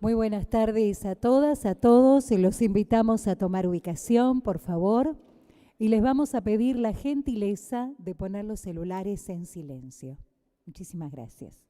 Muy buenas tardes a todas, a todos. Los invitamos a tomar ubicación, por favor, y les vamos a pedir la gentileza de poner los celulares en silencio. Muchísimas gracias.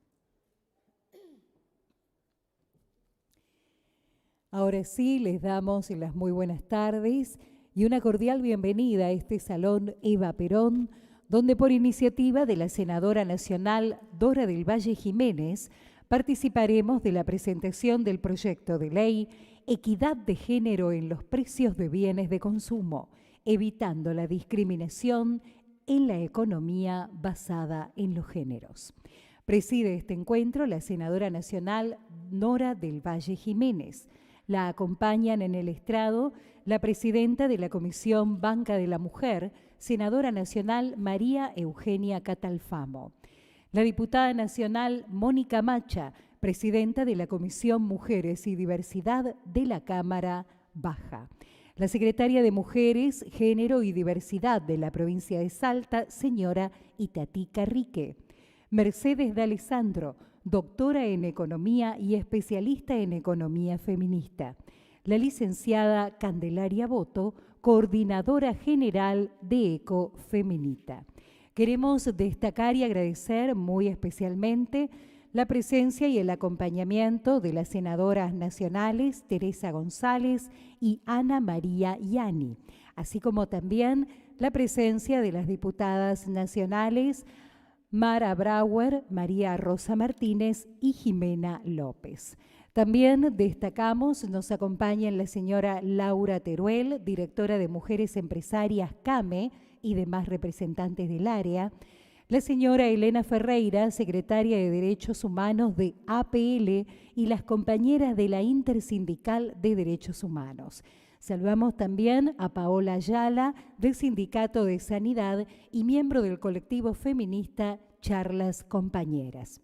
Ahora sí, les damos las muy buenas tardes y una cordial bienvenida a este Salón Eva Perón, donde por iniciativa de la senadora nacional Dora del Valle Jiménez, participaremos de la presentación del proyecto de ley Equidad de Género en los precios de bienes de consumo, evitando la discriminación en la economía basada en los géneros. Preside este encuentro la senadora nacional Dora del Valle Jiménez. La acompañan en el estrado la presidenta de la Comisión Banca de la Mujer, senadora nacional María Eugenia Catalfamo. La diputada nacional Mónica Macha, presidenta de la Comisión Mujeres y Diversidad de la Cámara Baja. La secretaria de Mujeres, Género y Diversidad de la provincia de Salta, señora Itatí Carrique. Mercedes D'Alessandro, doctora en Economía y especialista en Economía Feminista. La licenciada Candelaria Boto, coordinadora general de Ecofeminita. Queremos destacar y agradecer muy especialmente la presencia y el acompañamiento de las senadoras nacionales Teresa González y Ana María Yani, así como también la presencia de las diputadas nacionales Mara Brauer, María Rosa Martínez y Jimena López. También destacamos, nos acompaña la señora Laura Teruel, directora de Mujeres Empresarias CAME y demás representantes del área, la señora Elena Ferreira, secretaria de Derechos Humanos de APL y las compañeras de la Intersindical de Derechos Humanos. Saludamos también a Paola Ayala, del Sindicato de Sanidad y miembro del colectivo feminista Charlas Compañeras.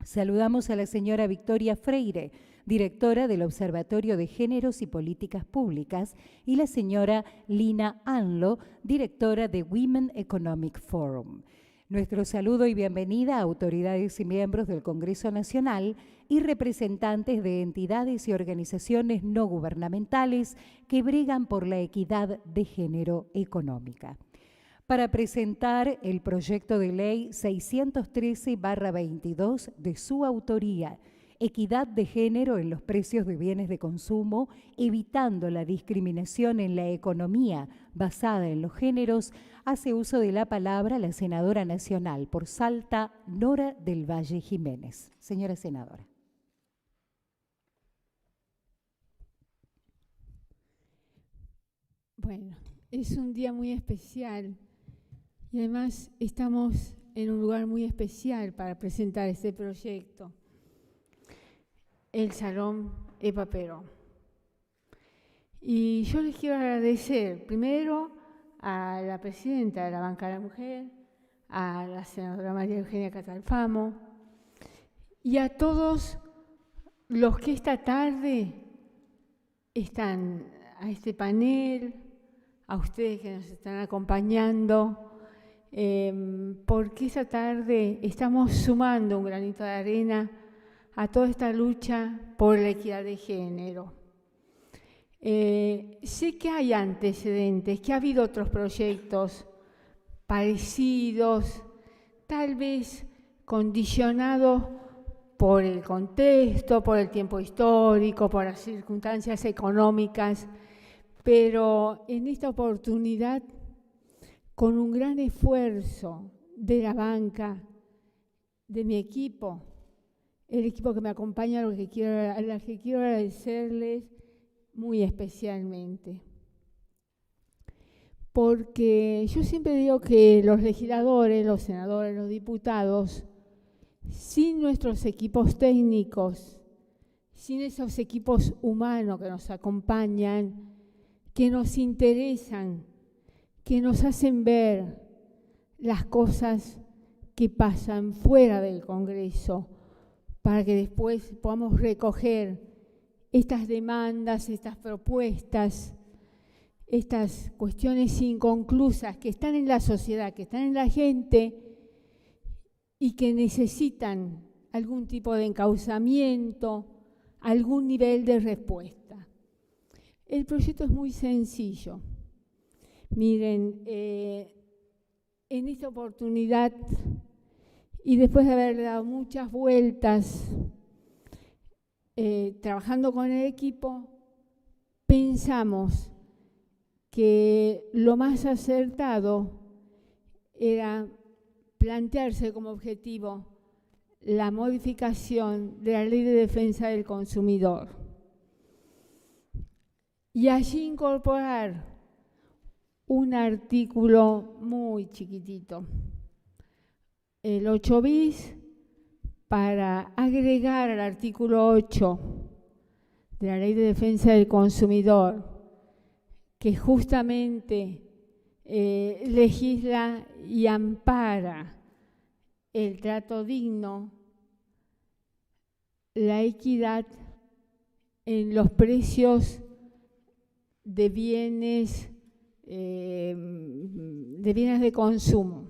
Saludamos a la señora Victoria Freire, directora del Observatorio de Géneros y Políticas Públicas, y la señora Lina Anlo, directora de Women Economic Forum. Nuestro saludo y bienvenida a autoridades y miembros del Congreso Nacional y representantes de entidades y organizaciones no gubernamentales que bregan por la equidad de género económica. Para presentar el proyecto de ley 613/22 de su autoría, Equidad de Género en los precios de bienes de consumo, evitando la discriminación en la economía basada en los géneros, hace uso de la palabra la senadora nacional por Salta, Dora del Valle Jiménez. Señora senadora. Bueno, es un día muy especial y además estamos en un lugar muy especial para presentar este proyecto. El Salón Eva Perón. Y yo les quiero agradecer primero a la presidenta de la Banca de la Mujer, a la senadora María Eugenia Catalfamo y a todos los que esta tarde están a este panel, a ustedes que nos están acompañando, porque esta tarde estamos sumando un granito de arena a toda esta lucha por la equidad de género. Sé que hay antecedentes, que ha habido otros proyectos parecidos, tal vez condicionados por el contexto, por el tiempo histórico, por las circunstancias económicas, pero en esta oportunidad, con un gran esfuerzo de la banca, de mi equipo, el equipo que me acompaña, a los que quiero agradecerles muy especialmente. Porque yo siempre digo que los legisladores, los senadores, los diputados, sin nuestros equipos técnicos, sin esos equipos humanos que nos acompañan, que nos interesan, que nos hacen ver las cosas que pasan fuera del Congreso, para que después podamos recoger estas demandas, estas propuestas, estas cuestiones inconclusas que están en la sociedad, que están en la gente y que necesitan algún tipo de encauzamiento, algún nivel de respuesta. El proyecto es muy sencillo. Miren, en esta oportunidad, y después de haber dado muchas vueltas, trabajando con el equipo, pensamos que lo más acertado era plantearse como objetivo la modificación de la Ley de Defensa del Consumidor y allí incorporar un artículo muy chiquitito, el 8 bis, para agregar al artículo 8 de la Ley de Defensa del Consumidor, que justamente legisla y ampara el trato digno, la equidad en los precios de bienes de consumo.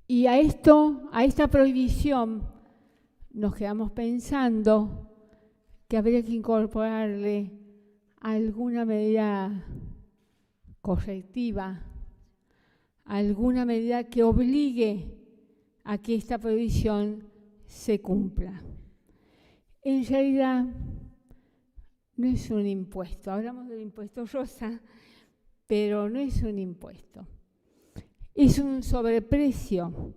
Y a esta prohibición, nos quedamos pensando que habría que incorporarle alguna medida correctiva, alguna medida que obligue a que esta prohibición se cumpla. En realidad, no es un impuesto. Hablamos del impuesto rosa, pero no es un impuesto. Es un sobreprecio.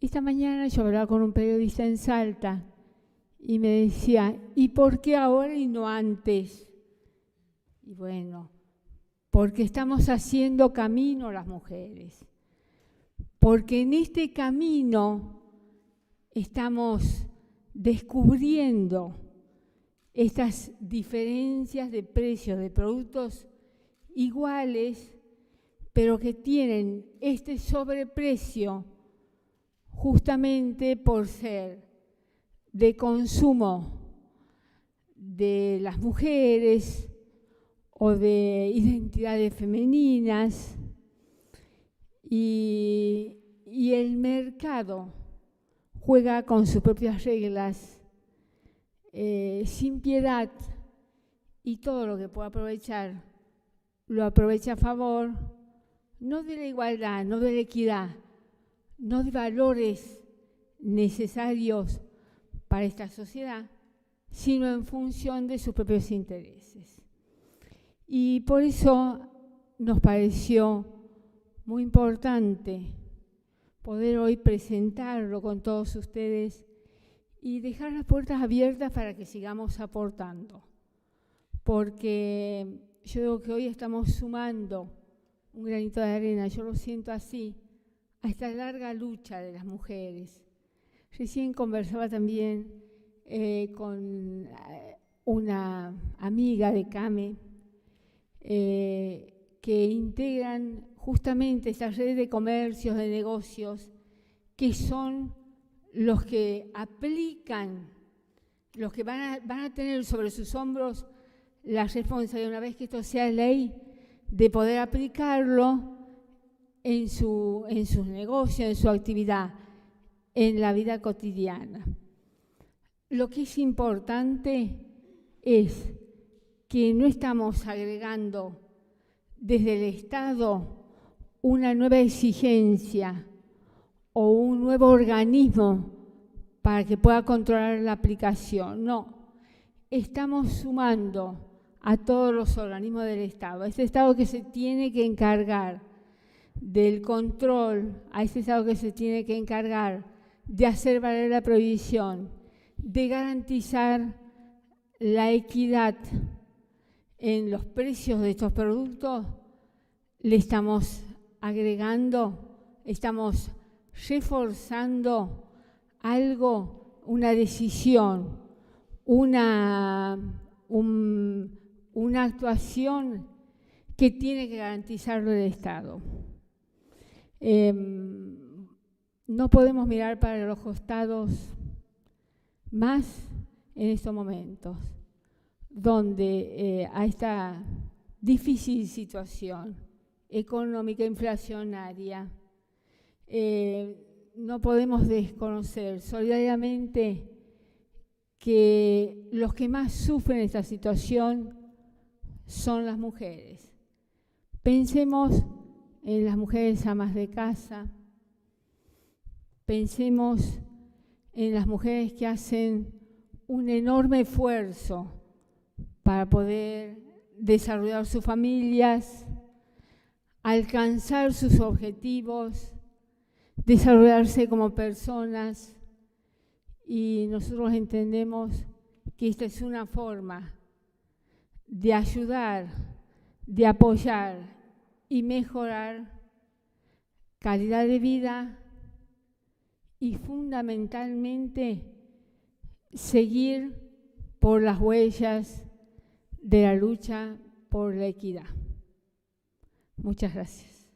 Esta mañana yo hablaba con un periodista en Salta y me decía, ¿y por qué ahora y no antes? Y bueno, porque estamos haciendo camino las mujeres. Porque en este camino estamos descubriendo estas diferencias de precios de productos iguales, pero que tienen este sobreprecio justamente por ser de consumo de las mujeres o de identidades femeninas, y el mercado juega con sus propias reglas, sin piedad, y todo lo que pueda aprovechar lo aprovecha a favor, no de la igualdad, no de la equidad, no de valores necesarios para esta sociedad, sino en función de sus propios intereses. Y por eso nos pareció muy importante poder hoy presentarlo con todos ustedes y dejar las puertas abiertas para que sigamos aportando. Porque yo digo que hoy estamos sumando un granito de arena, yo lo siento así, a esta larga lucha de las mujeres. Recién conversaba también con una amiga de CAME que integran justamente estas redes de comercios, de negocios, que son los que aplican, los que van a tener sobre sus hombros la responsabilidad, una vez que esto sea ley, de poder aplicarlo en sus negocios, en su actividad, en la vida cotidiana. Lo que es importante es que no estamos agregando desde el Estado una nueva exigencia o un nuevo organismo para que pueda controlar la aplicación. No, estamos sumando a todos los organismos del Estado, a ese Estado que se tiene que encargar del control, a ese Estado que se tiene que encargar de hacer valer la prohibición, de garantizar la equidad en los precios de estos productos. Le estamos agregando, estamos reforzando algo, una decisión, una actuación que tiene que garantizarlo el Estado. No podemos mirar para los costados más en estos momentos, donde a esta difícil situación económica inflacionaria, no podemos desconocer solidariamente que los que más sufren esta situación son las mujeres. Pensemos en las mujeres amas de casa, pensemos en las mujeres que hacen un enorme esfuerzo para poder desarrollar sus familias, alcanzar sus objetivos, desarrollarse como personas, y nosotros entendemos que esta es una forma de ayudar, de apoyar y mejorar calidad de vida y fundamentalmente seguir por las huellas de la lucha por la equidad. Muchas gracias.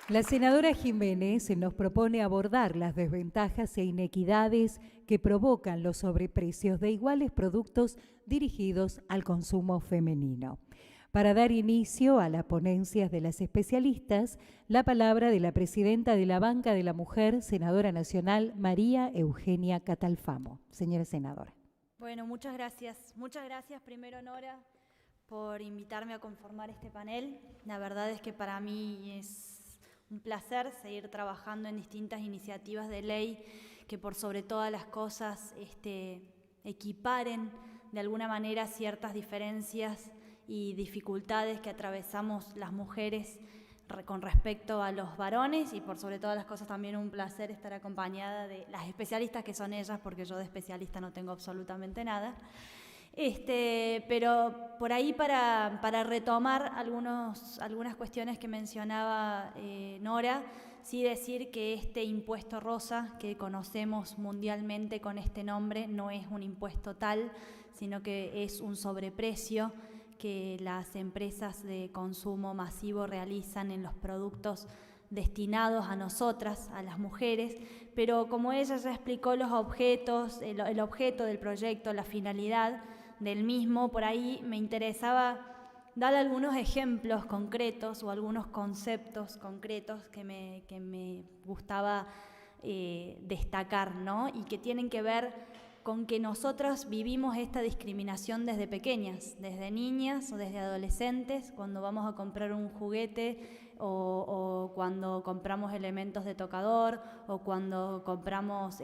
La senadora Jiménez nos propone abordar las desventajas e inequidades que provocan los sobreprecios de iguales productos dirigidos al consumo femenino. Para dar inicio a las ponencias de las especialistas, la palabra de la presidenta de la Banca de la Mujer, senadora nacional, María Eugenia Catalfamo. Señora senadora. Bueno, muchas gracias. Muchas gracias, primero, Nora, por invitarme a conformar este panel. La verdad es que para mí es un placer seguir trabajando en distintas iniciativas de ley que por sobre todas las cosas equiparen de alguna manera ciertas diferencias y dificultades que atravesamos las mujeres con respecto a los varones, y por sobre todas las cosas también un placer estar acompañada de las especialistas que son ellas, porque yo de especialista no tengo absolutamente nada. Pero por ahí para retomar algunas cuestiones que mencionaba Nora, sí decir que este impuesto rosa que conocemos mundialmente con este nombre no es un impuesto tal, sino que es un sobreprecio que las empresas de consumo masivo realizan en los productos destinados a nosotras, a las mujeres, pero como ella ya explicó los objetos, el objeto del proyecto, la finalidad del mismo, por ahí me interesaba dar algunos ejemplos concretos o algunos conceptos concretos que me gustaba destacar, ¿no? Y que tienen que ver con que nosotros vivimos esta discriminación desde pequeñas, desde niñas o desde adolescentes, cuando vamos a comprar un juguete o cuando compramos elementos de tocador o cuando compramos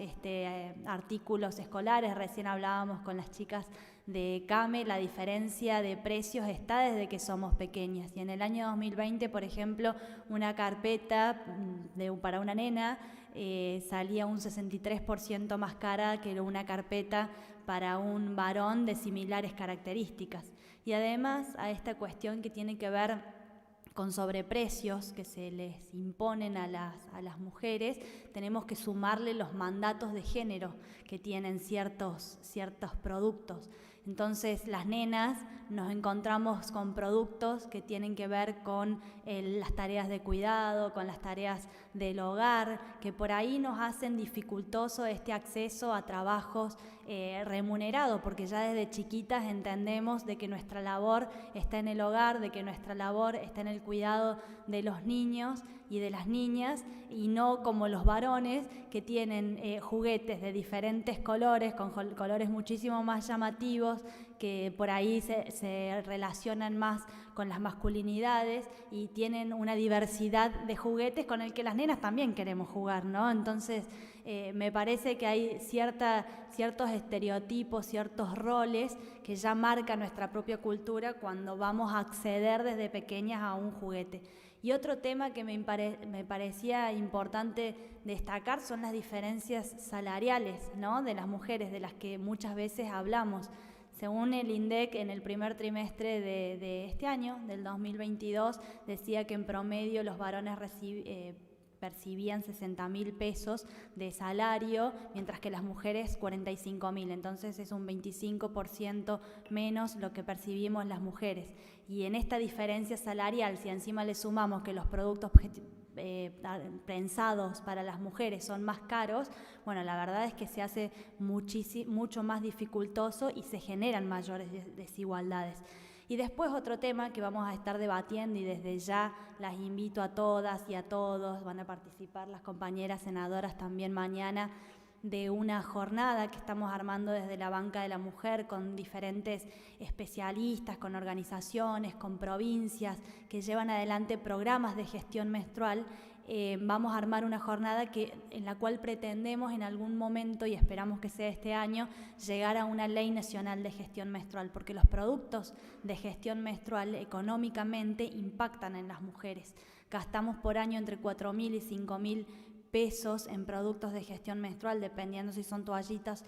artículos escolares. Recién hablábamos con las chicas de CAME, la diferencia de precios está desde que somos pequeñas. Y en el año 2020, por ejemplo, una carpeta para una nena salía un 63% más cara que una carpeta para un varón de similares características. Y además a esta cuestión que tiene que ver con sobreprecios que se les imponen a las mujeres, tenemos que sumarle los mandatos de género que tienen ciertos productos. Entonces, las nenas nos encontramos con productos que tienen que ver con las tareas de cuidado, con las tareas del hogar, que por ahí nos hacen dificultoso este acceso a trabajos remunerados, porque ya desde chiquitas entendemos de que nuestra labor está en el hogar, de que nuestra labor está en el cuidado de los niños y de las niñas, y no como los varones que tienen juguetes de diferentes colores, con colores muchísimo más llamativos, que por ahí se relacionan más con las masculinidades y tienen una diversidad de juguetes con el que las nenas también queremos jugar, ¿no? Entonces, me parece que hay ciertos estereotipos, ciertos roles que ya marca nuestra propia cultura cuando vamos a acceder desde pequeñas a un juguete. Y otro tema que me parecía importante destacar son las diferencias salariales, ¿no?, de las mujeres, de las que muchas veces hablamos. Según el INDEC, en el primer trimestre de este año, del 2022, decía que en promedio los varones percibían 60.000 pesos de salario, mientras que las mujeres 45.000. Entonces es un 25% menos lo que percibimos las mujeres. Y en esta diferencia salarial, si encima le sumamos que los productos pensados para las mujeres son más caros, bueno, la verdad es que se hace mucho más dificultoso y se generan mayores desigualdades. Y después otro tema que vamos a estar debatiendo, y desde ya las invito a todas y a todos, van a participar las compañeras senadoras también mañana, de una jornada que estamos armando desde la Banca de la Mujer con diferentes especialistas, con organizaciones, con provincias que llevan adelante programas de gestión menstrual. Vamos a armar una jornada en la cual pretendemos en algún momento, y esperamos que sea este año, llegar a una ley nacional de gestión menstrual, porque los productos de gestión menstrual económicamente impactan en las mujeres. Gastamos por año entre 4.000 y 5.000 pesos en productos de gestión menstrual, dependiendo si son toallitas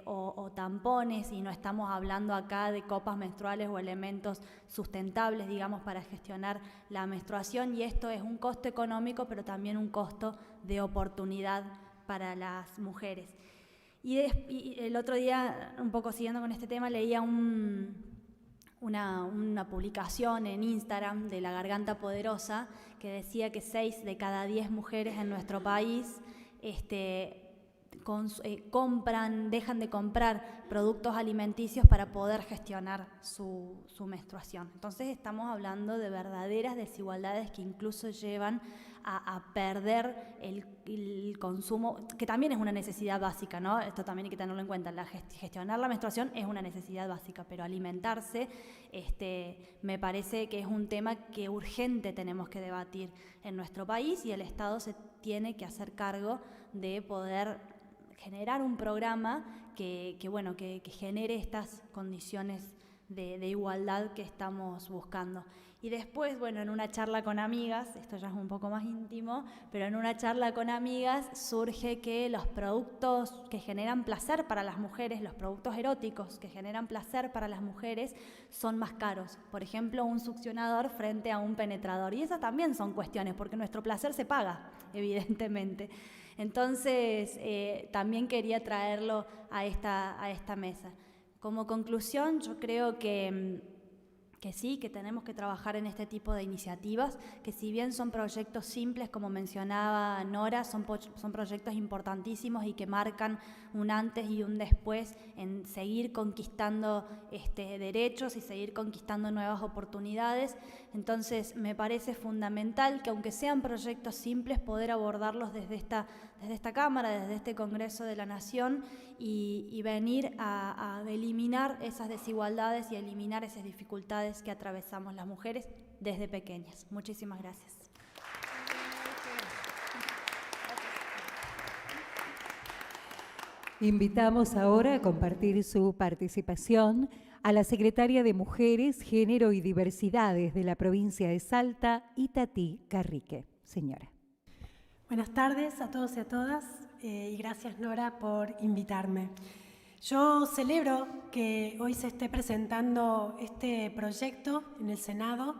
o tampones, y no estamos hablando acá de copas menstruales o elementos sustentables, digamos, para gestionar la menstruación, y esto es un costo económico, pero también un costo de oportunidad para las mujeres. Y el otro día, un poco siguiendo con este tema, leía una publicación en Instagram de La Garganta Poderosa que decía que 6 de cada 10 mujeres en nuestro país dejan de comprar productos alimenticios para poder gestionar su menstruación. Entonces estamos hablando de verdaderas desigualdades que incluso llevan a perder el consumo, que también es una necesidad básica, ¿no? Esto también hay que tenerlo en cuenta. Gestionar la menstruación es una necesidad básica, pero alimentarse me parece que es un tema que urgente tenemos que debatir en nuestro país, y el Estado se tiene que hacer cargo de poder generar un programa que genere estas condiciones de igualdad que estamos buscando. Y después, en una charla con amigas, esto ya es un poco más íntimo, pero en una charla con amigas surge que los productos que generan placer para las mujeres, los productos eróticos que generan placer para las mujeres, son más caros. Por ejemplo, un succionador frente a un penetrador. Y esas también son cuestiones, porque nuestro placer se paga, evidentemente. Entonces, también quería traerlo a esta mesa. Como conclusión, yo creo que sí, que tenemos que trabajar en este tipo de iniciativas, que si bien son proyectos simples, como mencionaba Nora, son proyectos importantísimos y que marcan un antes y un después en seguir conquistando derechos y seguir conquistando nuevas oportunidades. Entonces, me parece fundamental que, aunque sean proyectos simples, poder abordarlos desde esta Cámara, desde este Congreso de la Nación, y venir a eliminar esas desigualdades y a eliminar esas dificultades que atravesamos las mujeres desde pequeñas. Muchísimas gracias. Invitamos ahora a compartir su participación a la Secretaria de Mujeres, Género y Diversidades de la provincia de Salta, Itatí Carrique. Señora. Buenas tardes a todos y a todas, y gracias, Nora, por invitarme. Yo celebro que hoy se esté presentando este proyecto en el Senado,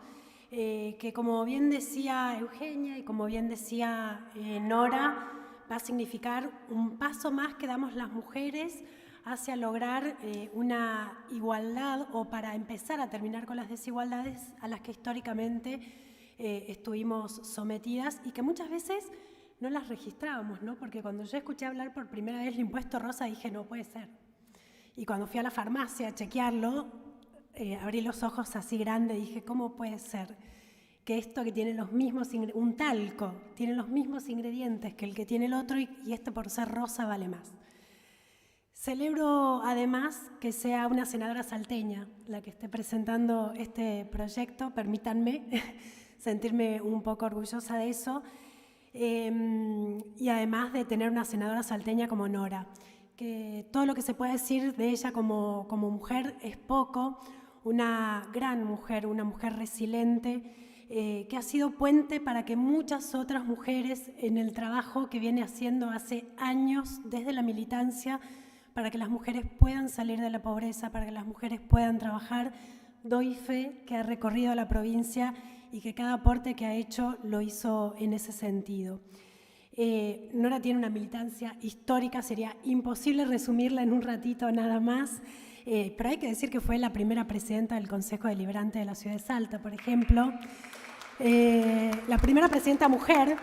que, como bien decía Eugenia y como bien decía Nora, va a significar un paso más que damos las mujeres hacia lograr una igualdad, o para empezar a terminar con las desigualdades a las que históricamente estuvimos sometidas y que muchas veces no las registrábamos, ¿no? Porque cuando yo escuché hablar por primera vez del impuesto rosa, dije, no puede ser. Y cuando fui a la farmacia a chequearlo, abrí los ojos así grandes y dije, ¿cómo puede ser que esto que tiene los mismos un talco, tiene los mismos ingredientes que el que tiene el otro, y este por ser rosa vale más? Celebro además que sea una senadora salteña la que esté presentando este proyecto. Permítanme sentirme un poco orgullosa de eso. Y además de tener una senadora salteña como Nora, que todo lo que se puede decir de ella como mujer es poco. Una gran mujer, una mujer resiliente, que ha sido puente para que muchas otras mujeres, en el trabajo que viene haciendo hace años desde la militancia, para que las mujeres puedan salir de la pobreza, para que las mujeres puedan trabajar, doy fe que ha recorrido la provincia y que cada aporte que ha hecho lo hizo en ese sentido. Nora tiene una militancia histórica, sería imposible resumirla en un ratito nada más, pero hay que decir que fue la primera presidenta del Consejo Deliberante de la ciudad de Salta, por ejemplo, la primera presidenta mujer,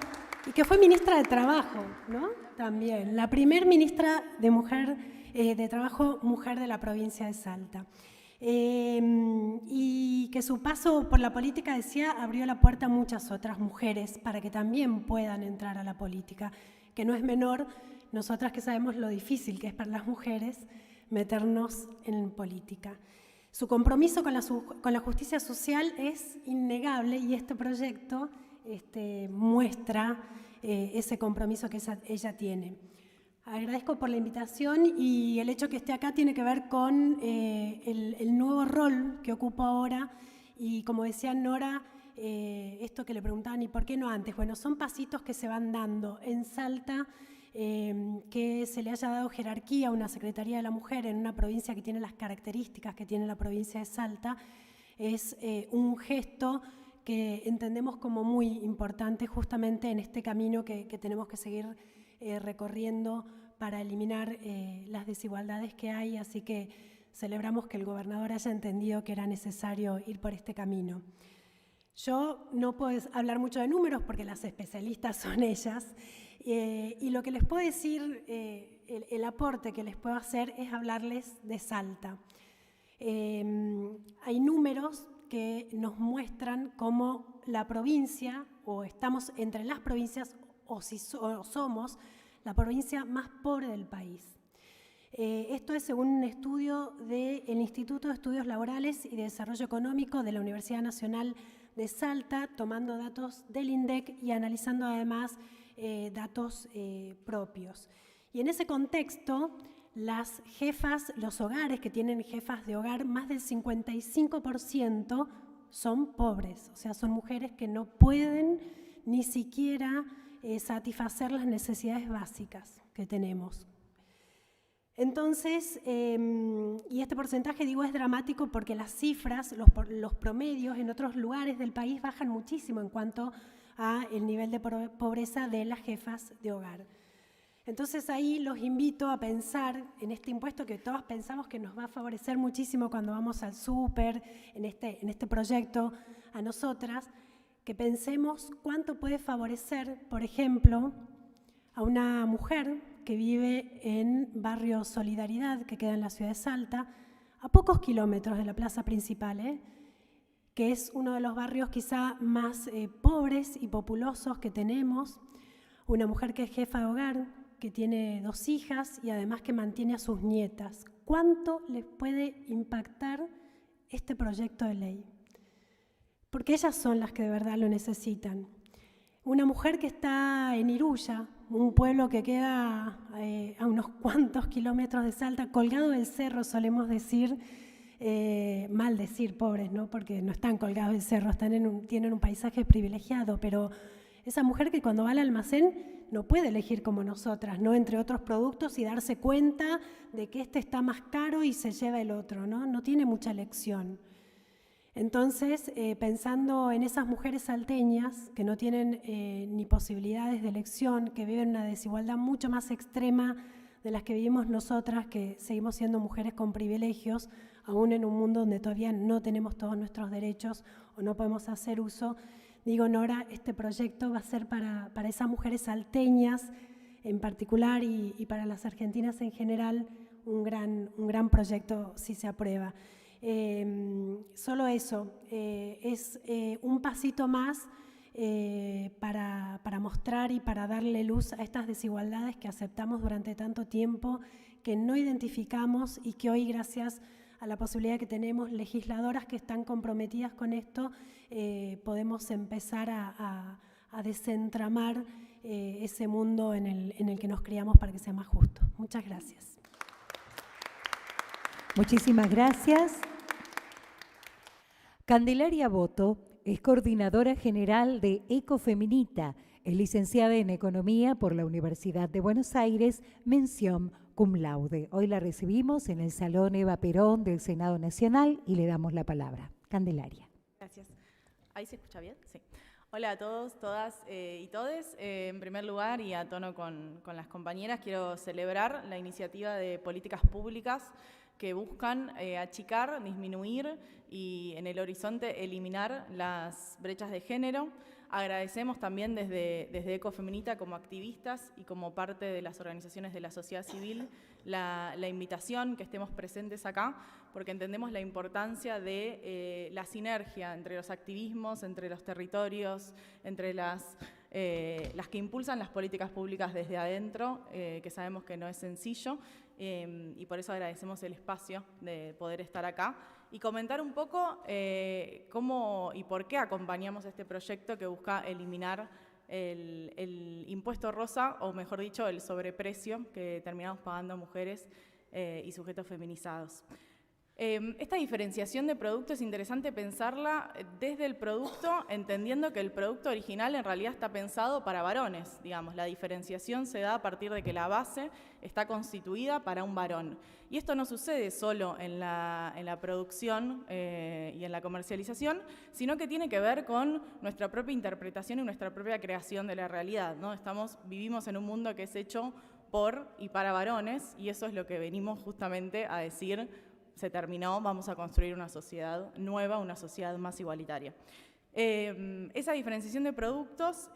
y que fue ministra de Trabajo, ¿no? También, la primer ministra de Trabajo mujer de la provincia de Salta. y que su paso por la política, decía, abrió la puerta a muchas otras mujeres para que también puedan entrar a la política, que no es menor, nosotras que sabemos lo difícil que es para las mujeres meternos en política. Su compromiso con la justicia social es innegable y este proyecto muestra ese compromiso que ella tiene. Agradezco por la invitación y el hecho que esté acá tiene que ver con el nuevo rol que ocupo ahora y, como decía Nora, esto que le preguntaban, ¿y por qué no antes? Bueno, son pasitos que se van dando. En Salta, que se le haya dado jerarquía a una Secretaría de la Mujer en una provincia que tiene las características que tiene la provincia de Salta, es un gesto que entendemos como muy importante justamente en este camino que tenemos que seguir recorriendo para eliminar las desigualdades que hay, así que celebramos que el gobernador haya entendido que era necesario ir por este camino. Yo no puedo hablar mucho de números porque las especialistas son ellas, y lo que les puedo decir, el aporte que les puedo hacer es hablarles de Salta. Hay números que nos muestran cómo la provincia, o estamos entre las provincias, o somos la provincia más pobre del país. Esto es según un estudio del Instituto de Estudios Laborales y de Desarrollo Económico de la Universidad Nacional de Salta, tomando datos del INDEC y analizando además datos propios. Y en ese contexto, las jefas, los hogares que tienen jefas de hogar, más del 55% son pobres, o sea, son mujeres que no pueden ni siquiera satisfacer las necesidades básicas que tenemos. Entonces, y este porcentaje, digo, es dramático porque las cifras, los promedios en otros lugares del país bajan muchísimo en cuanto a el nivel de pobreza de las jefas de hogar. Entonces ahí los invito a pensar en este impuesto que todos pensamos que nos va a favorecer muchísimo cuando vamos al súper, en este proyecto, a nosotras, que pensemos cuánto puede favorecer, por ejemplo, a una mujer que vive en barrio Solidaridad, que queda en la ciudad de Salta, a pocos kilómetros de la plaza principal, que es uno de los barrios quizá más pobres y populosos que tenemos, una mujer que es jefa de hogar, que tiene 2 hijas y además que mantiene a sus nietas. ¿Cuánto les puede impactar este proyecto de ley? Porque ellas son las que de verdad lo necesitan. Una mujer que está en Iruya, un pueblo que queda a unos cuantos kilómetros de Salta, colgado del cerro, solemos decir, mal decir pobres, ¿no? Porque no están colgados del cerro, tienen un paisaje privilegiado, pero esa mujer que cuando va al almacén no puede elegir como nosotras, ¿no? Entre otros productos y darse cuenta de que este está más caro y se lleva el otro, ¿no? No tiene mucha elección. Entonces, pensando en esas mujeres salteñas que no tienen ni posibilidades de elección, que viven una desigualdad mucho más extrema de las que vivimos nosotras, que seguimos siendo mujeres con privilegios, aún en un mundo donde todavía no tenemos todos nuestros derechos o no podemos hacer uso, digo, Nora, este proyecto va a ser para esas mujeres salteñas en particular y para las argentinas en general un gran proyecto si se aprueba. Solo eso, es un pasito más para mostrar y para darle luz a estas desigualdades que aceptamos durante tanto tiempo, que no identificamos y que hoy, gracias a la posibilidad que tenemos, legisladoras que están comprometidas con esto, podemos empezar a desentramar ese mundo en el que nos criamos para que sea más justo. Muchas gracias. Muchísimas gracias. Candelaria Boto es coordinadora general de Ecofeminita, es licenciada en Economía por la Universidad de Buenos Aires, mención cum laude. Hoy la recibimos en el Salón Eva Perón del Senado Nacional y le damos la palabra. Candelaria. Gracias. ¿Ahí se escucha bien? Sí. Hola a todos, todas y todes. En primer lugar, y a tono con las compañeras, quiero celebrar la iniciativa de políticas públicas que buscan achicar, disminuir y en el horizonte eliminar las brechas de género Agradecemos también desde Ecofeminita como activistas y como parte de las organizaciones de la sociedad civil la invitación que estemos presentes acá, porque entendemos la importancia de la sinergia entre los activismos, entre los territorios, entre las que impulsan las políticas públicas desde adentro, que sabemos que no es sencillo, y por eso agradecemos el espacio de poder estar acá y comentar un poco cómo y por qué acompañamos este proyecto que busca eliminar el impuesto rosa, o mejor dicho, el sobreprecio que terminamos pagando mujeres y sujetos feminizados. Esta diferenciación de producto es interesante pensarla desde el producto, entendiendo que el producto original en realidad está pensado para varones, digamos. La diferenciación se da a partir de que la base está constituida para un varón. Y esto no sucede solo en la producción y en la comercialización, sino que tiene que ver con nuestra propia interpretación y nuestra propia creación de la realidad, ¿no? Vivimos en un mundo que es hecho por y para varones, y eso es lo que venimos justamente a decir: se terminó, vamos a construir una sociedad nueva, una sociedad más igualitaria. Esa diferenciación de productos,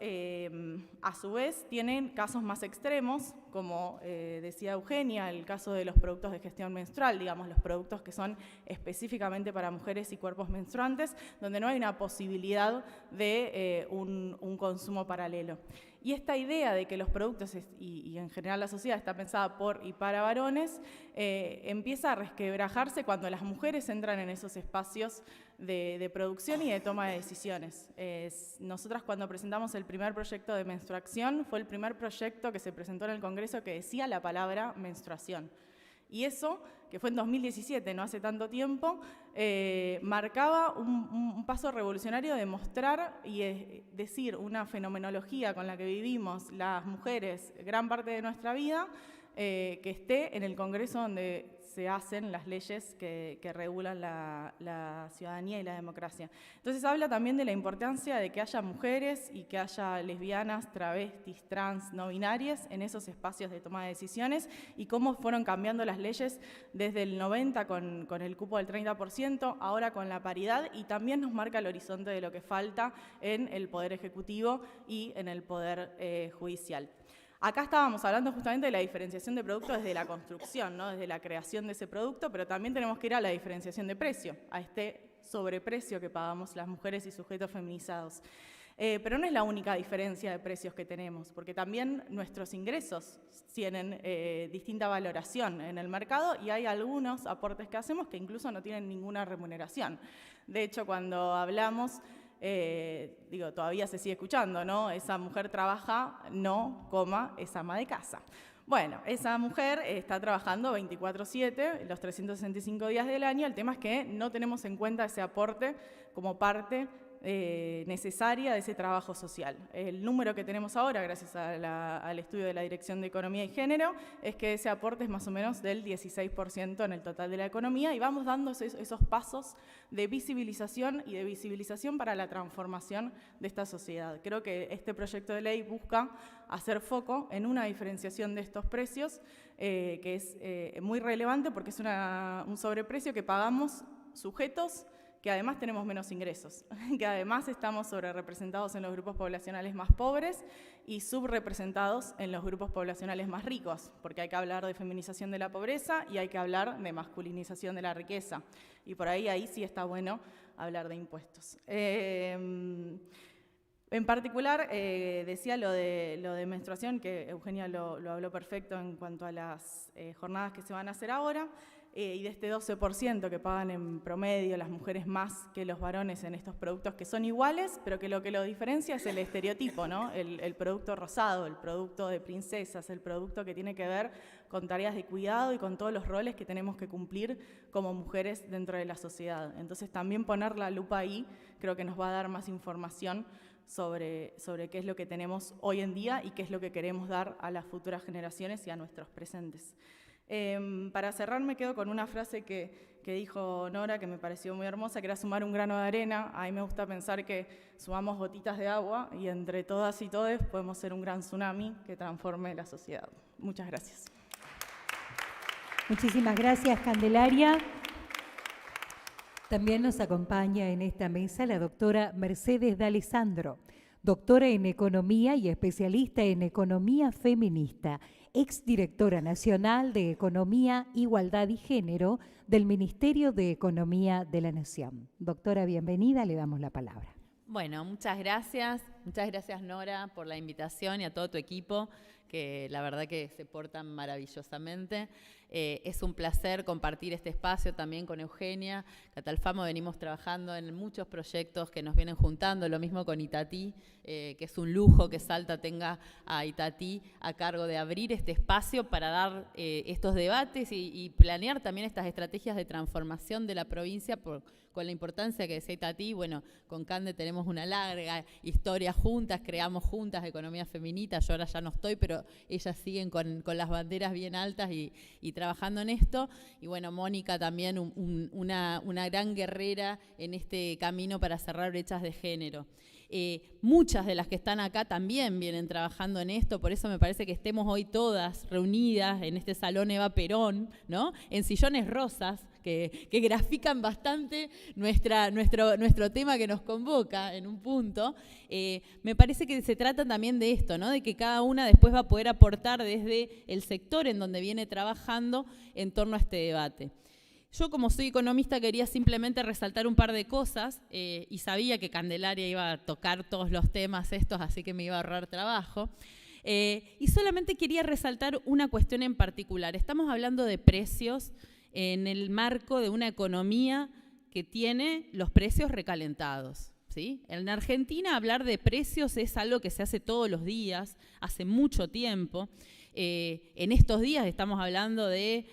a su vez, tienen casos más extremos, como decía Eugenia, el caso de los productos de gestión menstrual, digamos, los productos que son específicamente para mujeres y cuerpos menstruantes, donde no hay una posibilidad de un consumo paralelo. Y esta idea de que los productos y en general la sociedad está pensada por y para varones, empieza a resquebrajarse cuando las mujeres entran en esos espacios de producción y de toma de decisiones. Nosotras, cuando presentamos el primer proyecto de menstruación, fue el primer proyecto que se presentó en el Congreso que decía la palabra menstruación. Y eso, que fue en 2017, no hace tanto tiempo, marcaba un paso revolucionario de mostrar y decir una fenomenología con la que vivimos las mujeres gran parte de nuestra vida, que esté en el Congreso donde se hacen las leyes que regulan la ciudadanía y la democracia. Entonces habla también de la importancia de que haya mujeres y que haya lesbianas, travestis, trans, no binarias en esos espacios de toma de decisiones, y cómo fueron cambiando las leyes desde el 90 con el cupo del 30%, ahora con la paridad, y también nos marca el horizonte de lo que falta en el Poder Ejecutivo y en el Poder Judicial. Acá estábamos hablando justamente de la diferenciación de producto desde la construcción, ¿no? Desde la creación de ese producto, pero también tenemos que ir a la diferenciación de precio, a este sobreprecio que pagamos las mujeres y sujetos feminizados. Pero no es la única diferencia de precios que tenemos, porque también nuestros ingresos tienen distinta valoración en el mercado, y hay algunos aportes que hacemos que incluso no tienen ninguna remuneración. De hecho, cuando hablamos, todavía se sigue escuchando, ¿no? Esa mujer trabaja, no, coma, es ama de casa. Bueno, esa mujer está trabajando 24/7, los 365 días del año. El tema es que no tenemos en cuenta ese aporte como parte necesaria de ese trabajo social. El número que tenemos ahora, gracias al estudio de la Dirección de Economía y Género, es que ese aporte es más o menos del 16% en el total de la economía, y vamos dando esos pasos de visibilización y de visibilización para la transformación de esta sociedad. Creo que este proyecto de ley busca hacer foco en una diferenciación de estos precios, que es muy relevante, porque es un sobreprecio que pagamos sujetos que además tenemos menos ingresos, que además estamos sobrerepresentados en los grupos poblacionales más pobres y subrepresentados en los grupos poblacionales más ricos, porque hay que hablar de feminización de la pobreza y hay que hablar de masculinización de la riqueza. Y por ahí sí está bueno hablar de impuestos. En particular, decía lo de menstruación, que Eugenia lo habló perfecto en cuanto a las jornadas que se van a hacer ahora, y de este 12% que pagan en promedio las mujeres más que los varones en estos productos que son iguales, pero que lo diferencia es el estereotipo, ¿no? El producto rosado, el producto de princesas, el producto que tiene que ver con tareas de cuidado y con todos los roles que tenemos que cumplir como mujeres dentro de la sociedad. Entonces también poner la lupa ahí creo que nos va a dar más información sobre qué es lo que tenemos hoy en día y qué es lo que queremos dar a las futuras generaciones y a nuestros presentes. Para cerrar, me quedo con una frase que dijo Nora, que me pareció muy hermosa, que era sumar un grano de arena. A mí me gusta pensar que sumamos gotitas de agua y entre todas y todes podemos ser un gran tsunami que transforme la sociedad. Muchas gracias. Muchísimas gracias, Candelaria. También nos acompaña en esta mesa la doctora Mercedes D'Alessandro, doctora en Economía y especialista en Economía Feminista, exdirectora nacional de Economía, Igualdad y Género del Ministerio de Economía de la Nación. Doctora, bienvenida, le damos la palabra. Bueno, muchas gracias Nora por la invitación y a todo tu equipo, que la verdad que se portan maravillosamente. Es un placer compartir este espacio también con Eugenia. Catalfamo venimos trabajando en muchos proyectos que nos vienen juntando, lo mismo con Itatí, que es un lujo que Salta tenga a Itatí a cargo de abrir este espacio para dar estos debates y planear también estas estrategias de transformación de la provincia con la importancia que decía Itatí. Bueno, con Cande tenemos una larga historia juntas, creamos juntas Economía Feminista, yo ahora ya no estoy, pero ellas siguen con las banderas bien altas y trabajando en esto. Y bueno, Mónica también una gran guerrera en este camino para cerrar brechas de género. Muchas de las que están acá también vienen trabajando en esto, por eso me parece que estemos hoy todas reunidas en este Salón Eva Perón, ¿no? En sillones rosas, que grafican bastante nuestro tema que nos convoca en un punto. Me parece que se trata también de esto, ¿no? De que cada una después va a poder aportar desde el sector en donde viene trabajando en torno a este debate. Yo, como soy economista, quería simplemente resaltar un par de cosas y sabía que Candelaria iba a tocar todos los temas estos, así que me iba a ahorrar trabajo. Y solamente quería resaltar una cuestión en particular. Estamos hablando de precios en el marco de una economía que tiene los precios recalentados, ¿sí? En Argentina hablar de precios es algo que se hace todos los días, hace mucho tiempo. En estos días estamos hablando de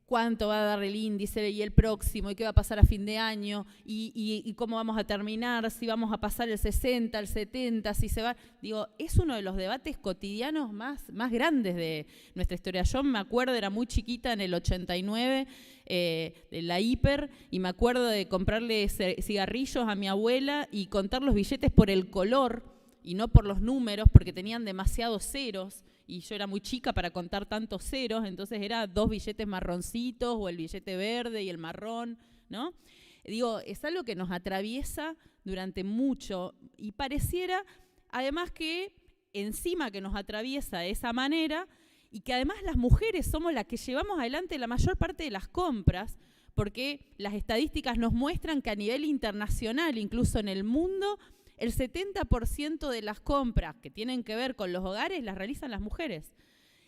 cuánto va a dar el índice y el próximo, y qué va a pasar a fin de año, y cómo vamos a terminar, si vamos a pasar el 60, el 70, si se va. Digo, es uno de los debates cotidianos más grandes de nuestra historia. Yo me acuerdo, era muy chiquita en el 89, de la hiper, y me acuerdo de comprarle cigarrillos a mi abuela y contar los billetes por el color y no por los números, porque tenían demasiados ceros. Y yo era muy chica para contar tantos ceros, entonces era 2 billetes marroncitos o el billete verde y el marrón, ¿no? Digo, es algo que nos atraviesa durante mucho y pareciera, además que encima que nos atraviesa de esa manera y que además las mujeres somos las que llevamos adelante la mayor parte de las compras, porque las estadísticas nos muestran que a nivel internacional, incluso en el mundo, el 70% de las compras que tienen que ver con los hogares las realizan las mujeres.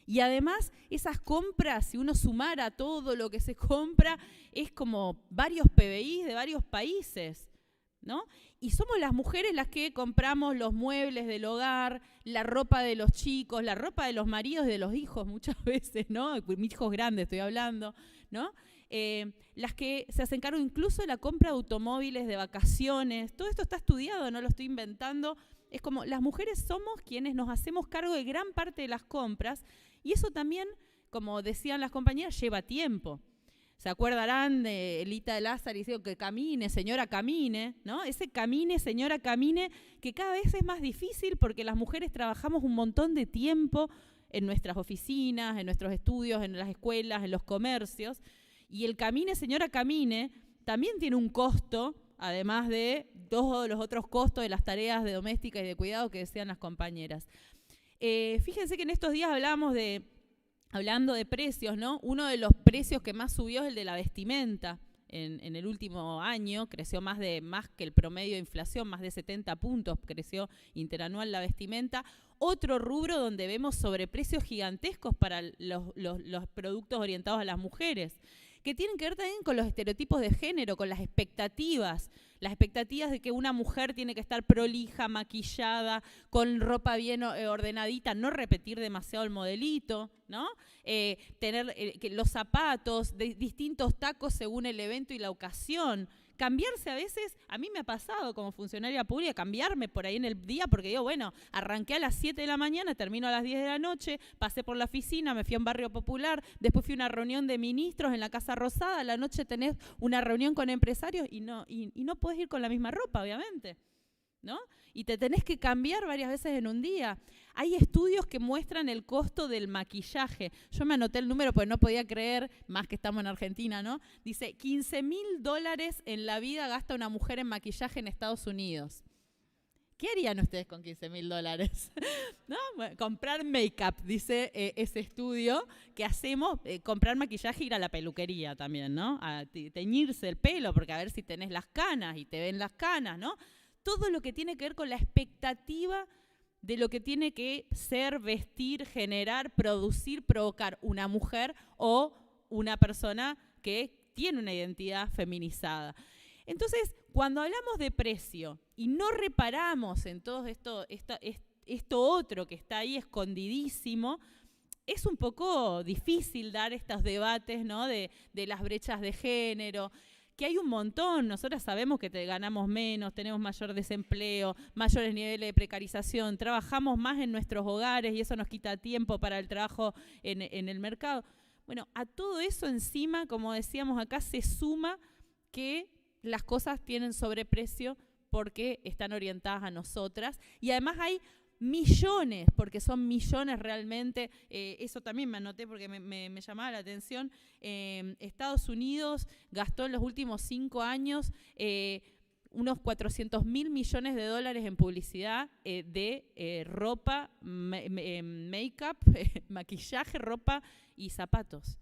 Y además, esas compras, si uno sumara todo lo que se compra, es como varios PBI de varios países, ¿no? Y somos las mujeres las que compramos los muebles del hogar, la ropa de los chicos, la ropa de los maridos y de los hijos muchas veces, ¿no? Mis hijos grandes estoy hablando, ¿no? Las que se hacen cargo incluso de la compra de automóviles, de vacaciones. Todo esto está estudiado, no lo estoy inventando. Es como las mujeres somos quienes nos hacemos cargo de gran parte de las compras, y eso también, como decían las compañeras, lleva tiempo. ¿Se acordarán de Elita de Lázaro diciendo que camine, señora, camine, ¿no? Ese camine, señora, camine, que cada vez es más difícil porque las mujeres trabajamos un montón de tiempo en nuestras oficinas, en nuestros estudios, en las escuelas, en los comercios. Y el camine, señora, camine, también tiene un costo, además de todos los otros costos de las tareas de doméstica y de cuidado que decían las compañeras. Fíjense que en estos días hablando de precios, ¿no? Uno de los precios que más subió es el de la vestimenta. En el último año creció más que el promedio de inflación, más de 70 puntos creció interanual la vestimenta. Otro rubro donde vemos sobreprecios gigantescos para los productos orientados a las mujeres, que tienen que ver también con los estereotipos de género, con las expectativas de que una mujer tiene que estar prolija, maquillada, con ropa bien ordenadita, no repetir demasiado el modelito, ¿no? Tener los zapatos, de distintos tacos según el evento y la ocasión. Cambiarse a veces, a mí me ha pasado como funcionaria pública, cambiarme por ahí en el día, porque digo, bueno, arranqué a las 7 de la mañana, termino a las 10 de la noche, pasé por la oficina, me fui a un barrio popular, después fui a una reunión de ministros en la Casa Rosada, a la noche tenés una reunión con empresarios y no podés ir con la misma ropa, obviamente, ¿no? Y te tenés que cambiar varias veces en un día. Hay estudios que muestran el costo del maquillaje. Yo me anoté el número porque no podía creer, más que estamos en Argentina, ¿no? Dice, $15.000 en la vida gasta una mujer en maquillaje en Estados Unidos. ¿Qué harían ustedes con $15.000? ¿No? Bueno, comprar make-up, dice ese estudio que hacemos, comprar maquillaje e ir a la peluquería también, ¿no? A teñirse el pelo, porque a ver si tenés las canas y te ven las canas, ¿no? Todo lo que tiene que ver con la expectativa de lo que tiene que ser, vestir, generar, producir, provocar una mujer o una persona que tiene una identidad feminizada. Entonces, cuando hablamos de precio y no reparamos en todo esto otro que está ahí escondidísimo, es un poco difícil dar estos debates, ¿no? de las brechas de género, que hay un montón. Nosotras sabemos que ganamos menos, tenemos mayor desempleo, mayores niveles de precarización, trabajamos más en nuestros hogares y eso nos quita tiempo para el trabajo en el mercado. Bueno, a todo eso encima, como decíamos acá, se suma que las cosas tienen sobreprecio porque están orientadas a nosotras y además hay millones, porque son millones realmente, eso también me anoté porque me llamaba la atención. Estados Unidos gastó en los últimos 5 años unos $400.000 millones en publicidad de ropa, make-up, maquillaje, ropa y zapatos.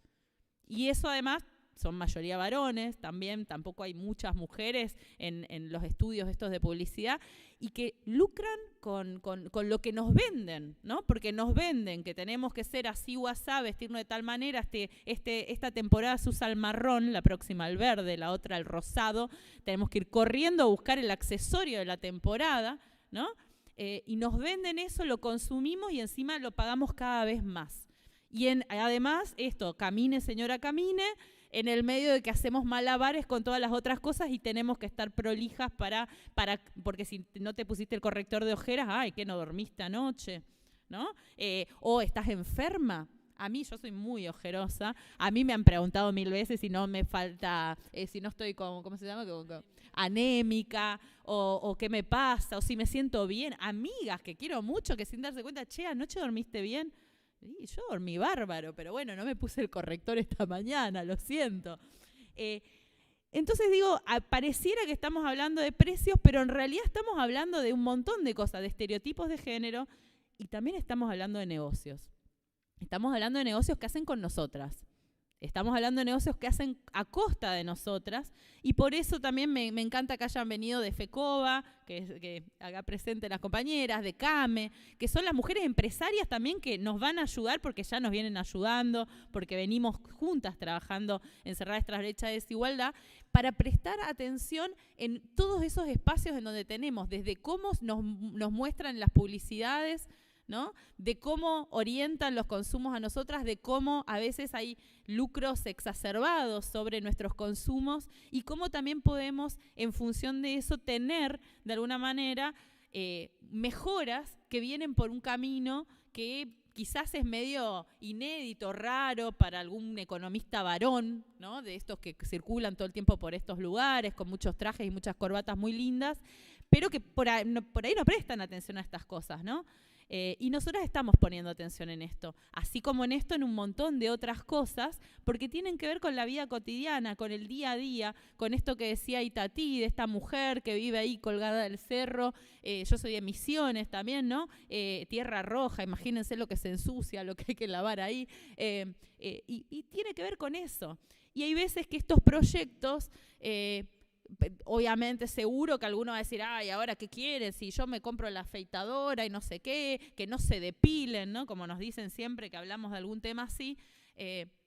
Y eso además son mayoría varones, tampoco hay muchas mujeres en los estudios estos de publicidad, y que lucran con lo que nos venden, ¿no? Porque nos venden que tenemos que ser así o asá, vestirnos de tal manera, esta temporada se usa el marrón, la próxima el verde, la otra el rosado, tenemos que ir corriendo a buscar el accesorio de la temporada, ¿no? Y nos venden eso, lo consumimos y encima lo pagamos cada vez más. Y además, camine señora, camine, en el medio de que hacemos malabares con todas las otras cosas y tenemos que estar prolijas porque si no te pusiste el corrector de ojeras, ay, que no dormiste anoche, ¿no? O estás enferma. A mí, yo soy muy ojerosa, a mí me han preguntado 1000 veces si no me falta, si no estoy ¿cómo se llama? Anémica, o qué me pasa, o si me siento bien. Amigas que quiero mucho, que sin darse cuenta, che, anoche dormiste bien. Y yo dormí bárbaro, pero bueno, no me puse el corrector esta mañana, lo siento. Entonces digo, pareciera que estamos hablando de precios, pero en realidad estamos hablando de un montón de cosas, de estereotipos de género, y también estamos hablando de negocios. Estamos hablando de negocios que hacen con nosotras. Estamos hablando de negocios que hacen a costa de nosotras, y por eso también me encanta que hayan venido de FECOBA, que acá presenten las compañeras, de CAME, que son las mujeres empresarias también que nos van a ayudar porque ya nos vienen ayudando, porque venimos juntas trabajando en cerrar esta brecha de desigualdad, para prestar atención en todos esos espacios en donde tenemos, desde cómo nos muestran las publicidades, ¿no? De cómo orientan los consumos a nosotras, de cómo a veces hay lucros exacerbados sobre nuestros consumos y cómo también podemos, en función de eso, tener de alguna manera mejoras que vienen por un camino que quizás es medio inédito, raro para algún economista varón, ¿no? De estos que circulan todo el tiempo por estos lugares con muchos trajes y muchas corbatas muy lindas, pero que por ahí no prestan atención a estas cosas, ¿no? Y nosotras estamos poniendo atención en esto, así como en esto, en un montón de otras cosas, porque tienen que ver con la vida cotidiana, con el día a día, con esto que decía Itatí, de esta mujer que vive ahí colgada del cerro. Yo soy de Misiones también, ¿no? Tierra Roja, imagínense lo que se ensucia, lo que hay que lavar ahí, y tiene que ver con eso. Y hay veces que estos proyectos... obviamente seguro que alguno va a decir, ay, ¿ahora qué quieren? Si yo me compro la afeitadora y no sé qué, que no se depilen, ¿no? Como nos dicen siempre que hablamos de algún tema así.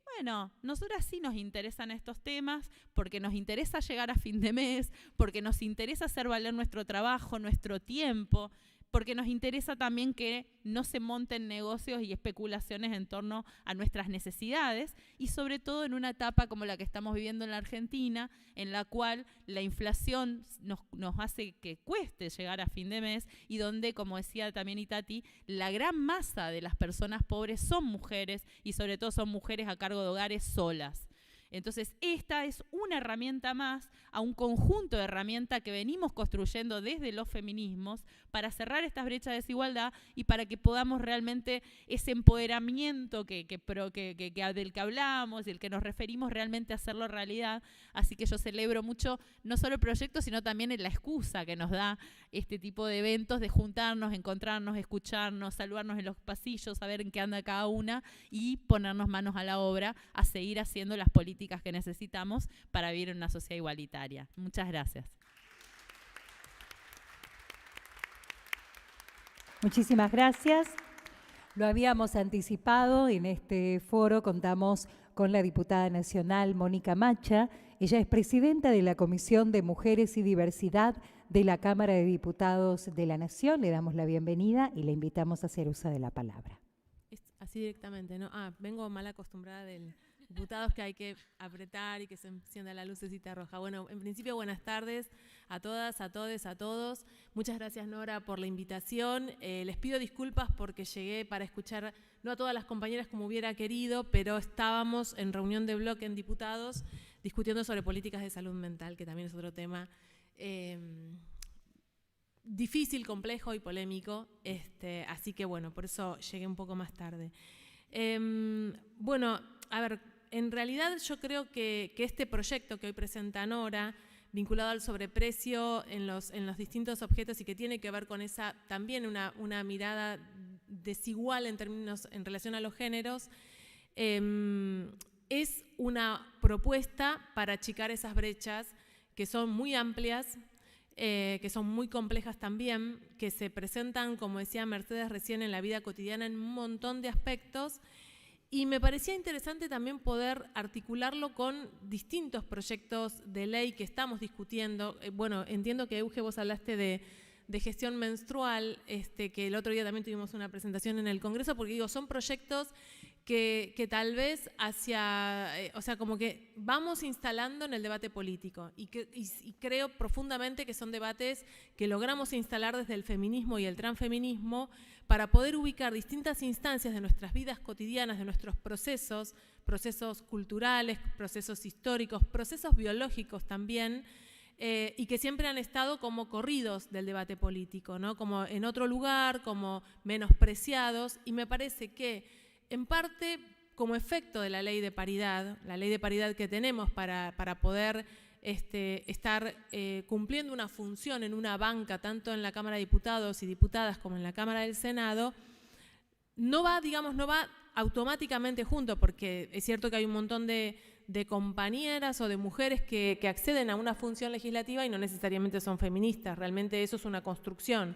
Bueno, nosotras sí nos interesan estos temas porque nos interesa llegar a fin de mes, porque nos interesa hacer valer nuestro trabajo, nuestro tiempo, porque nos interesa también que no se monten negocios y especulaciones en torno a nuestras necesidades y sobre todo en una etapa como la que estamos viviendo en la Argentina, en la cual la inflación nos hace que cueste llegar a fin de mes y donde, como decía también Itatí, la gran masa de las personas pobres son mujeres y sobre todo son mujeres a cargo de hogares solas. Entonces, esta es una herramienta más a un conjunto de herramientas que venimos construyendo desde los feminismos para cerrar estas brechas de desigualdad y para que podamos realmente ese empoderamiento del que hablamos, del que nos referimos, realmente hacerlo realidad. Así que yo celebro mucho no solo el proyecto, sino también la excusa que nos da este tipo de eventos, de juntarnos, encontrarnos, escucharnos, saludarnos en los pasillos, saber en qué anda cada una y ponernos manos a la obra a seguir haciendo las políticas que necesitamos para vivir en una sociedad igualitaria. Muchas gracias. Muchísimas gracias. Lo habíamos anticipado, en este foro contamos con la diputada nacional Mónica Macha. Ella es presidenta de la Comisión de Mujeres y Diversidad de la Cámara de Diputados de la Nación. Le damos la bienvenida y le invitamos a hacer uso de la palabra. Así directamente, ¿no? Vengo mal acostumbrada del diputados que hay que apretar y que se encienda la lucecita roja. Bueno, en principio, buenas tardes a todas, a todes, a todos. Muchas gracias, Nora, por la invitación. Les pido disculpas porque llegué para escuchar, no a todas las compañeras como hubiera querido, pero estábamos en reunión de bloque en diputados discutiendo sobre políticas de salud mental, que también es otro tema difícil, complejo y polémico, así que bueno, por eso llegué un poco más tarde. Bueno, a ver, en realidad yo creo que este proyecto que hoy presenta Nora, vinculado al sobreprecio en los distintos objetos y que tiene que ver con esa también una mirada desigual en relación a los géneros, es una propuesta para achicar esas brechas que son muy amplias, que son muy complejas también, que se presentan, como decía Mercedes recién, en la vida cotidiana en un montón de aspectos, y me parecía interesante también poder articularlo con distintos proyectos de ley que estamos discutiendo. Bueno, entiendo que, Euge, vos hablaste de gestión menstrual, que el otro día también tuvimos una presentación en el Congreso, porque digo, son proyectos que tal vez o sea, como que vamos instalando en el debate político y creo profundamente que son debates que logramos instalar desde el feminismo y el transfeminismo para poder ubicar distintas instancias de nuestras vidas cotidianas, de nuestros procesos culturales, procesos históricos, procesos biológicos también, y que siempre han estado como corridos del debate político, ¿no? Como en otro lugar, como menospreciados, y me parece que en parte como efecto de la ley de paridad que tenemos para poder estar cumpliendo una función en una banca, tanto en la Cámara de Diputados y Diputadas como en la Cámara del Senado, no va automáticamente junto, porque es cierto que hay un montón de compañeras o de mujeres que acceden a una función legislativa y no necesariamente son feministas, realmente eso es una construcción.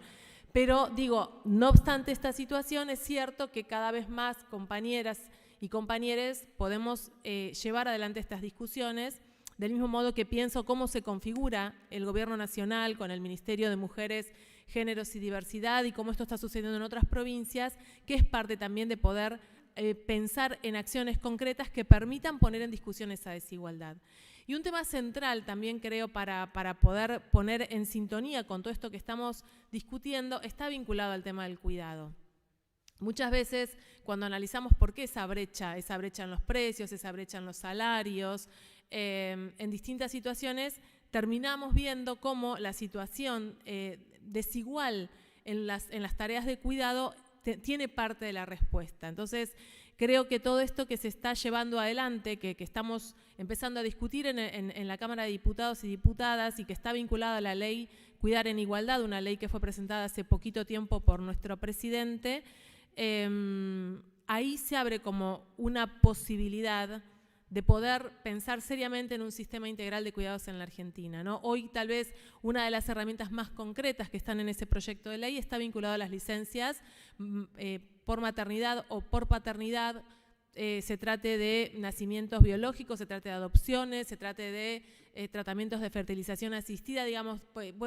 Pero digo, no obstante esta situación, es cierto que cada vez más compañeras y compañeros podemos llevar adelante estas discusiones, del mismo modo que pienso cómo se configura el Gobierno Nacional con el Ministerio de Mujeres, Géneros y Diversidad y cómo esto está sucediendo en otras provincias, que es parte también de poder pensar en acciones concretas que permitan poner en discusión esa desigualdad. Y un tema central también creo para poder poner en sintonía con todo esto que estamos discutiendo está vinculado al tema del cuidado. Muchas veces cuando analizamos por qué esa brecha en los precios, esa brecha en los salarios, en distintas situaciones, terminamos viendo cómo la situación desigual en las tareas de cuidado tiene parte de la respuesta. Entonces, creo que todo esto que se está llevando adelante, que estamos empezando a discutir en la Cámara de Diputados y Diputadas y que está vinculada a la ley Cuidar en Igualdad, una ley que fue presentada hace poquito tiempo por nuestro presidente, ahí se abre como una posibilidad de poder pensar seriamente en un sistema integral de cuidados en la Argentina, ¿no? Hoy tal vez una de las herramientas más concretas que están en ese proyecto de ley está vinculada a las licencias por maternidad o por paternidad, se trate de nacimientos biológicos, se trate de adopciones, se trate de tratamientos de fertilización asistida, digamos,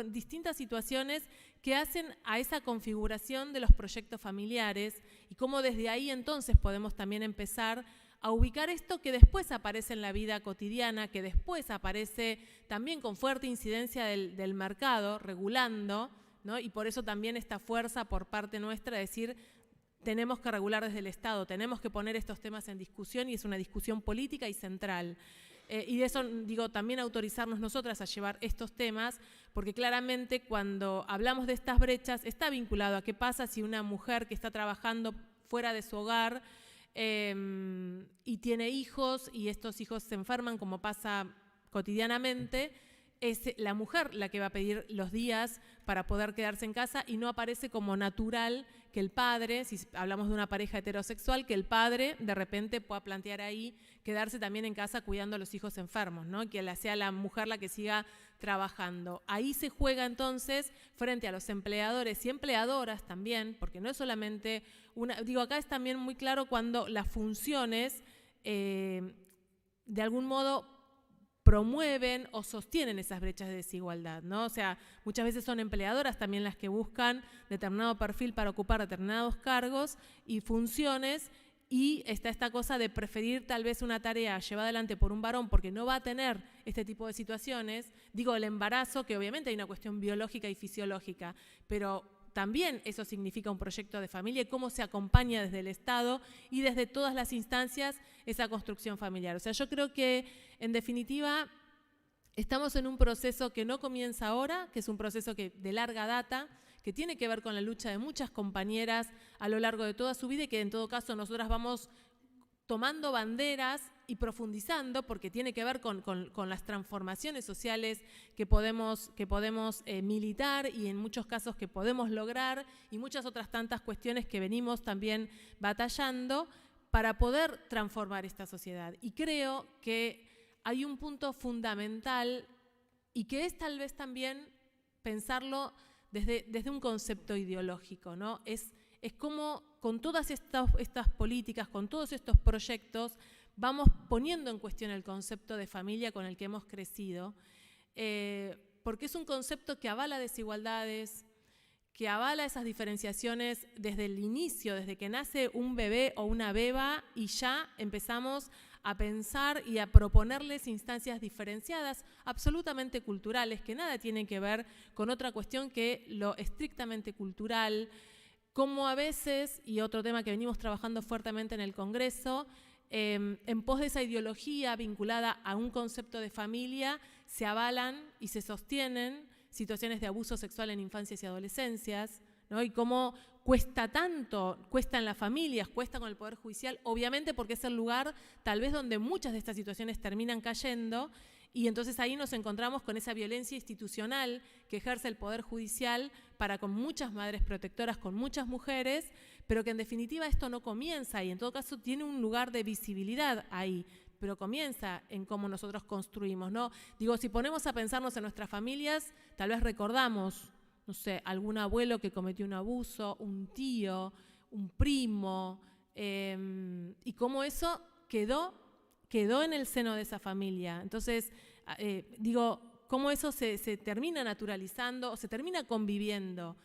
distintas situaciones que hacen a esa configuración de los proyectos familiares y cómo desde ahí entonces podemos también empezar a ubicar esto que después aparece en la vida cotidiana, que después aparece también con fuerte incidencia del mercado, regulando, ¿no? Y por eso también esta fuerza por parte nuestra de decir, tenemos que regular desde el Estado, tenemos que poner estos temas en discusión y es una discusión política y central. Y de eso, digo, también autorizarnos nosotras a llevar estos temas, porque claramente cuando hablamos de estas brechas está vinculado a qué pasa si una mujer que está trabajando fuera de su hogar y tiene hijos y estos hijos se enferman, como pasa cotidianamente, es la mujer la que va a pedir los días para poder quedarse en casa y no aparece como natural que el padre, si hablamos de una pareja heterosexual, que el padre de repente pueda plantear ahí quedarse también en casa cuidando a los hijos enfermos, ¿no? Que sea la mujer la que siga trabajando. Ahí se juega entonces frente a los empleadores y empleadoras también, porque no es solamente acá es también muy claro cuando las funciones de algún modo promueven o sostienen esas brechas de desigualdad, ¿no? O sea, muchas veces son empleadoras también las que buscan determinado perfil para ocupar determinados cargos y funciones, y está esta cosa de preferir tal vez una tarea llevada adelante por un varón porque no va a tener este tipo de situaciones. Digo, el embarazo, que obviamente hay una cuestión biológica y fisiológica, pero también eso significa un proyecto de familia y cómo se acompaña desde el Estado y desde todas las instancias esa construcción familiar. O sea, yo creo que, en definitiva, estamos en un proceso que no comienza ahora, que es un proceso de larga data, que tiene que ver con la lucha de muchas compañeras a lo largo de toda su vida y que en todo caso nosotras vamos tomando banderas y profundizando, porque tiene que ver con las transformaciones sociales que podemos militar y en muchos casos que podemos lograr, y muchas otras tantas cuestiones que venimos también batallando para poder transformar esta sociedad. Y creo que hay un punto fundamental y que es tal vez también pensarlo desde un concepto ideológico, ¿no? Es como con todas estas políticas, con todos estos proyectos, vamos poniendo en cuestión el concepto de familia con el que hemos crecido, porque es un concepto que avala desigualdades, que avala esas diferenciaciones desde el inicio, desde que nace un bebé o una beba, y ya empezamos a pensar y a proponerles instancias diferenciadas, absolutamente culturales, que nada tienen que ver con otra cuestión que lo estrictamente cultural, como a veces, y otro tema que venimos trabajando fuertemente en el Congreso, en pos de esa ideología vinculada a un concepto de familia, se avalan y se sostienen situaciones de abuso sexual en infancias y adolescencias, ¿no? Y cómo cuesta tanto, cuesta en las familias, cuesta con el Poder Judicial, obviamente porque es el lugar tal vez donde muchas de estas situaciones terminan cayendo, y entonces ahí nos encontramos con esa violencia institucional que ejerce el Poder Judicial para con muchas madres protectoras, con muchas mujeres, pero que en definitiva esto no comienza ahí, en todo caso tiene un lugar de visibilidad ahí, pero comienza en cómo nosotros construimos, ¿no? Digo, si ponemos a pensarnos en nuestras familias, tal vez recordamos, no sé, algún abuelo que cometió un abuso, un tío, un primo, y cómo eso quedó en el seno de esa familia. Entonces, digo, cómo eso se termina naturalizando o se termina conviviendo.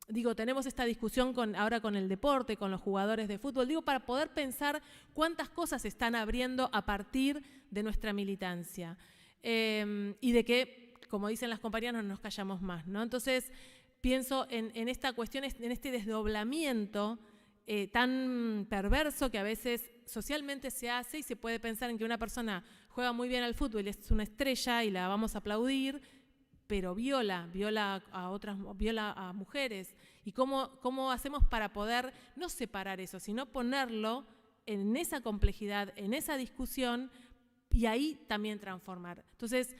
Digo, tenemos esta discusión ahora con el deporte, con los jugadores de fútbol, digo, para poder pensar cuántas cosas se están abriendo a partir de nuestra militancia, y de que, como dicen las compañeras, no nos callamos más, ¿no? Entonces, pienso en esta cuestión, en este desdoblamiento tan perverso que a veces socialmente se hace, y se puede pensar en que una persona juega muy bien al fútbol y es una estrella y la vamos a aplaudir, pero viola a mujeres. ¿Y cómo hacemos para poder no separar eso, sino ponerlo en esa complejidad, en esa discusión, y ahí también transformar? Entonces,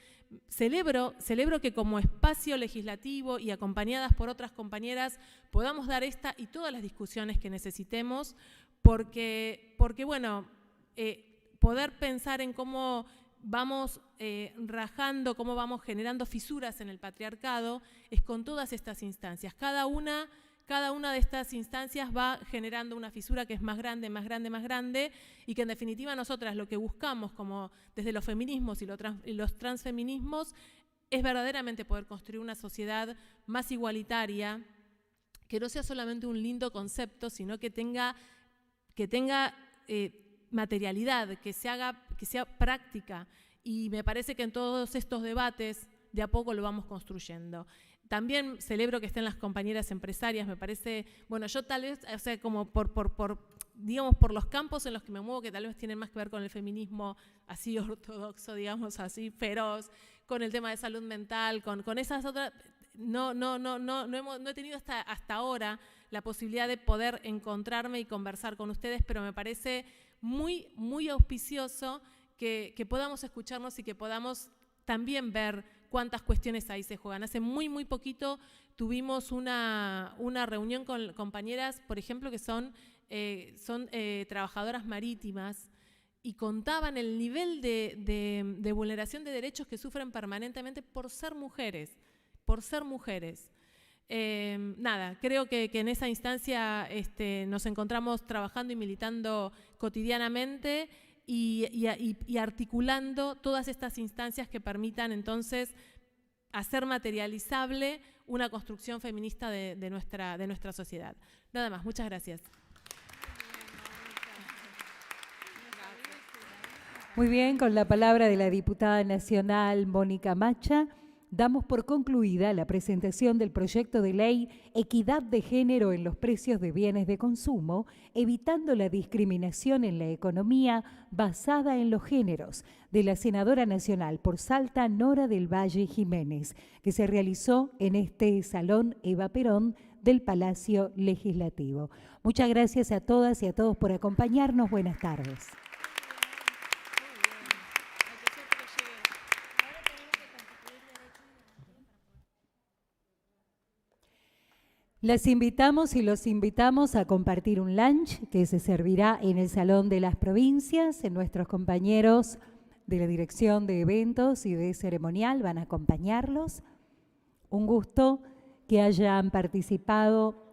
celebro que como espacio legislativo y acompañadas por otras compañeras podamos dar esta y todas las discusiones que necesitemos, porque bueno, poder pensar en cómo vamos rajando, cómo vamos generando fisuras en el patriarcado, es con todas estas instancias. Cada una de estas instancias va generando una fisura que es más grande, más grande, más grande, y que en definitiva nosotras lo que buscamos, como desde los feminismos y los transfeminismos, es verdaderamente poder construir una sociedad más igualitaria, que no sea solamente un lindo concepto, sino que tenga materialidad, que sea práctica, y me parece que en todos estos debates de a poco lo vamos construyendo. También celebro que estén las compañeras empresarias, me parece, bueno, yo tal vez, o sea, como por digamos, por los campos en los que me muevo, que tal vez tienen más que ver con el feminismo así ortodoxo, digamos, así feroz, con el tema de salud mental, con esas otras, no he tenido hasta ahora la posibilidad de poder encontrarme y conversar con ustedes, pero me parece muy, muy auspicioso que podamos escucharnos y que podamos también ver cuántas cuestiones ahí se juegan. Hace muy poquito tuvimos una reunión con compañeras, por ejemplo, que son trabajadoras marítimas, y contaban el nivel de vulneración de derechos que sufren permanentemente por ser mujeres, Nada, creo que en esa instancia nos encontramos trabajando y militando cotidianamente y articulando todas estas instancias que permitan entonces hacer materializable una construcción feminista de nuestra sociedad. Nada más, muchas gracias. Muy bien, con la palabra de la diputada nacional Mónica Macha, damos por concluida la presentación del proyecto de ley Equidad de Género en los precios de bienes de consumo, evitando la discriminación en la economía basada en los géneros, de la senadora nacional por Salta, Nora del Valle Jiménez, que se realizó en este Salón Eva Perón del Palacio Legislativo. Muchas gracias a todas y a todos por acompañarnos. Buenas tardes. Las invitamos y los invitamos a compartir un lunch que se servirá en el Salón de las Provincias. Nuestros compañeros de la Dirección de Eventos y de Ceremonial van a acompañarlos. Un gusto que hayan participado